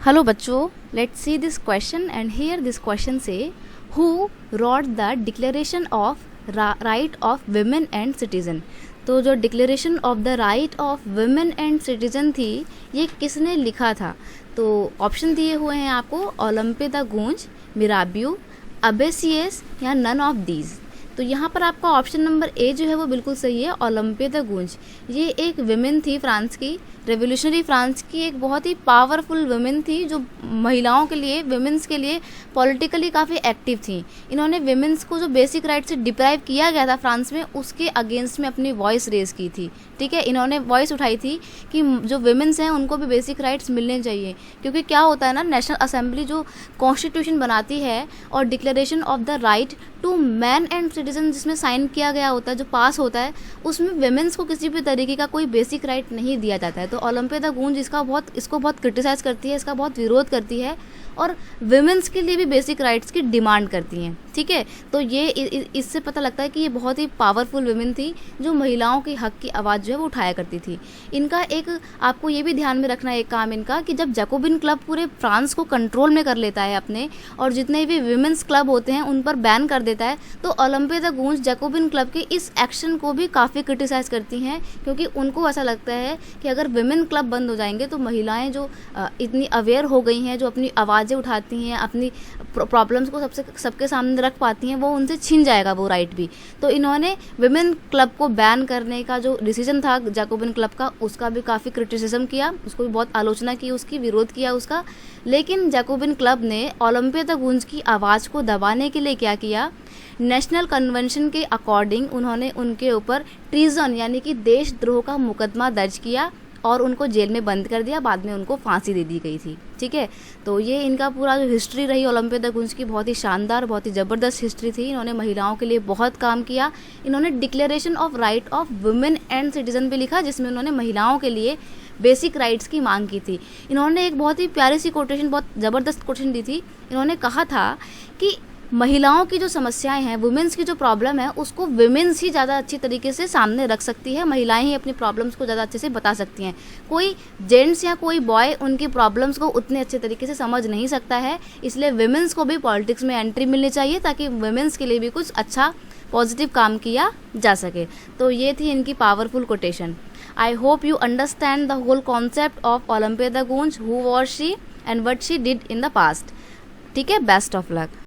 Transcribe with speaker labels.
Speaker 1: Hello बच्चों, let's see this question and here this question say who wrote the Declaration of Right of Women and Citizen। तो जो declaration of the right of women and citizen थी ये किसने लिखा था। तो option दिए हुए हैं आपको ओलंपे द गूंज, मिराबियो, अबेसियस या नन ऑफ दीज। तो यहाँ पर आपका ऑप्शन नंबर ए जो है वो बिल्कुल सही है, ओलंपे द गूंज। ये एक विमेन थी फ्रांस की, रेवोल्यूशनरी फ्रांस की एक बहुत ही पावरफुल वुमेन थी जो महिलाओं के लिए, विमेंस के लिए पॉलिटिकली काफ़ी एक्टिव थी। इन्होंने विमेंस को जो बेसिक राइट से डिप्राइव किया गया था फ्रांस में, उसके अगेंस्ट में अपनी वॉइस रेज की थी। ठीक है, इन्होंने वॉइस उठाई थी कि जो विमेंस हैं उनको भी बेसिक राइट्स मिलने चाहिए, क्योंकि क्या होता है ना, नेशनल असेंबली जो कॉन्स्टिट्यूशन बनाती है और declaration of the right to man and citizen जिसमें साइन किया गया होता है, जो पास होता है, उसमें विमेंस को किसी भी तरीके का कोई बेसिक राइट नहीं दिया जाता है। तो ओलंपे द गूंज इसको बहुत क्रिटिसाइज करती है, इसका बहुत विरोध करती है और विमेंस के लिए भी बेसिक राइट्स की डिमांड करती हैं। ठीक है, तो ये इससे पता लगता है कि ये बहुत ही पावरफुल विमेन थी जो महिलाओं की हक की आवाज़ जो है वो उठाया करती थी। इनका एक आपको ये भी ध्यान में रखना एक काम इनका कि जब जैकोबिन क्लब पूरे फ्रांस को कंट्रोल में कर लेता है अपने, और जितने भी विमेंस क्लब होते हैं उन पर बैन कर देता है, तो ओलंपे द गूंज जैकोबिन क्लब के इस एक्शन को भी काफ़ी क्रिटिसाइज करती हैं, क्योंकि उनको ऐसा लगता है कि अगर विमेन क्लब बंद हो जाएंगे तो महिलाएं जो इतनी अवेयर हो गई हैं, जो अपनी आवाज़ें उठाती हैं, अपनी प्रॉब्लम्स को सबके सामने रख पाती हैं, वो उनसे छीन जाएगा वो राइट भी। तो इन्होंने विमेन क्लब को बैन करने का जो डिसीजन था जैकोबिन क्लब का, उसका भी काफ़ी क्रिटिसिज्म किया, उसको भी बहुत आलोचना की, उसकी विरोध किया उसका। लेकिन जैकोबिन क्लब ने ओलंपे द गूंज की आवाज़ को दबाने के लिए क्या किया, नेशनल कन्वेंशन के अकॉर्डिंग उन्होंने उनके ऊपर ट्रीजन यानी कि देशद्रोह का मुकदमा दर्ज किया और उनको जेल में बंद कर दिया। बाद में उनको फांसी दे दी गई थी। ठीक है, तो ये इनका पूरा जो हिस्ट्री रही ओलंपे द गूंज की, बहुत ही शानदार, बहुत ही ज़बरदस्त हिस्ट्री थी। इन्होंने महिलाओं के लिए बहुत काम किया। इन्होंने declaration of right of women and citizen भी लिखा, जिसमें उन्होंने महिलाओं के लिए बेसिक राइट्स की मांग की थी। इन्होंने एक बहुत ही प्यारी सी कोटेशन, बहुत ज़बरदस्त कोटेशन दी थी। इन्होंने कहा था कि महिलाओं की जो समस्याएं हैं, वुमेन्स की जो प्रॉब्लम है, उसको वुमेन्स ही ज़्यादा अच्छी तरीके से सामने रख सकती है, महिलाएं ही अपनी प्रॉब्लम्स को ज़्यादा अच्छे से बता सकती हैं। कोई जेंट्स या कोई बॉय उनकी प्रॉब्लम्स को उतने अच्छे तरीके से समझ नहीं सकता है, इसलिए वुमेन्स को भी पॉलिटिक्स में एंट्री मिलनी चाहिए ताकि वुमेन्स के लिए भी कुछ अच्छा पॉजिटिव काम किया जा सके। तो ये थी इनकी powerful quotation. I hope you understand the whole concept of Olympe de Gouges, who was she and what she did in the past. ठीक है, बेस्ट ऑफ लक।